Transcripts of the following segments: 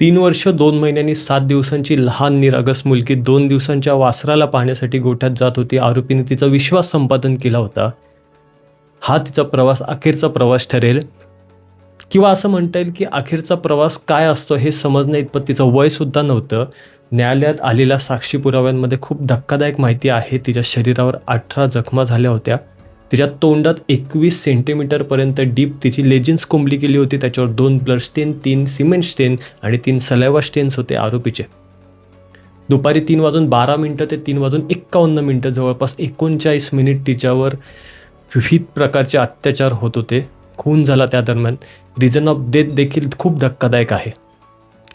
3 वर्ष 2 महिन्यांनी 7 दिवसांची लहान निरागस मुलगी 2 दिवसांच्या वासराला पाहण्यासाठी गोठ्यात जात होती. आरोपीने तिचा विश्वास संपादन केला होता. हा तिचा प्रवास अखेरचा प्रवास ठरेल, किंवा असं म्हणता येईल की अखेरचा प्रवास काय असतो हे समजण्या इतपत तिचं वयसुद्धा नव्हतं. न्यायालयात आलेल्या साक्षी पुराव्यांमध्ये खूप धक्कादायक माहिती आहे. तिच्या शरीरावर 18 जखमा झाल्या होत्या. तिच्या तोंडात 21 सेंटीमीटरपर्यंत डीप तिची लेजिन्स कोंबली गेली होती. त्याच्यावर 2 ब्लड स्टेन, 3 सिमेंट स्टेन आणि 3 सलायवा स्टेन्स होते आरोपीचे. दुपारी 3:12 ते 3:51 जवळपास 39 मिनिट तिच्यावर विविध प्रकारचे अत्याचार होत होते. खून झाला त्या दरम्यान. रिझन ऑफ डेथ देखील खूप धक्कादायक आहे.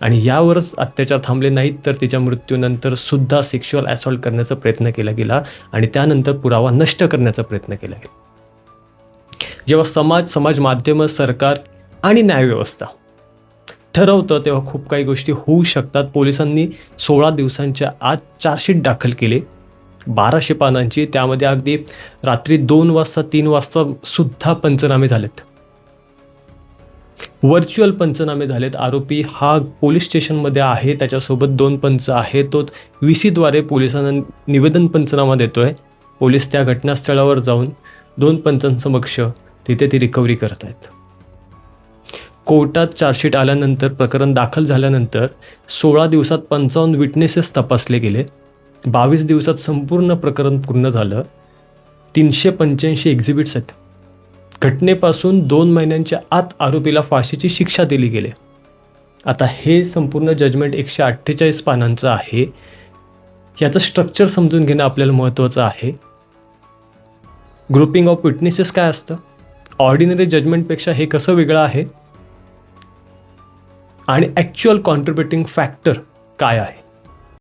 आणि यावरच अत्याचार थांबले नाहीत, तर तिच्या मृत्यूनंतर सुद्धा सेक्शुअल असॉल्ट करण्याचा प्रयत्न केला गेला आणि त्यानंतर पुरावा नष्ट करण्याचा प्रयत्न केला गेला. जेव्हा समाज माध्यमं, सरकार आणि न्यायव्यवस्था ठरवतं तेव्हा खूप काही गोष्टी होऊ शकतात. पोलिसांनी 16 दिवसांच्या आत चार्जशीट दाखल केले 1200 पानांची. त्यामध्ये अगदी रात्री 2 वाजता 3 वाजता सुद्धा पंचनामे झालेत, व्हर्च्युअल पंचनामे झालेत. आरोपी हा पोलीस स्टेशनमध्ये आहे, त्याच्यासोबत 2 पंच आहे. तो VC द्वारे पोलिसांना निवेदन पंचनामा देतोय. पोलीस त्या घटनास्थळावर जाऊन 2 पंचांसमक्ष तिथे ती रिकव्हरी करत आहेत. कोर्टात चार्जशीट आल्यानंतर, प्रकरण दाखल झाल्यानंतर 16 दिवसात 55 विटनेसेस तपासले गेले. 22 दिवसात संपूर्ण प्रकरण पूर्ण झालं. 385 एक्झिबिट्स आहेत. घटनेपासून 2 महिन्यांच्या आत आरोपीला फाशीची शिक्षा दिली गेली. आता हे संपूर्ण जजमेंट 148 पानांचं आहे. याचं स्ट्रक्चर समजून घेणं आपल्याला महत्त्वाचं आहे. ग्रुपिंग ऑफ विटनेसेस काय असतं, ऑर्डिनरी जजमेंटपेक्षा हे कसं वेगळं आहे, आणि ॲक्च्युअल कॉन्ट्रिब्युटिंग फॅक्टर काय आहे.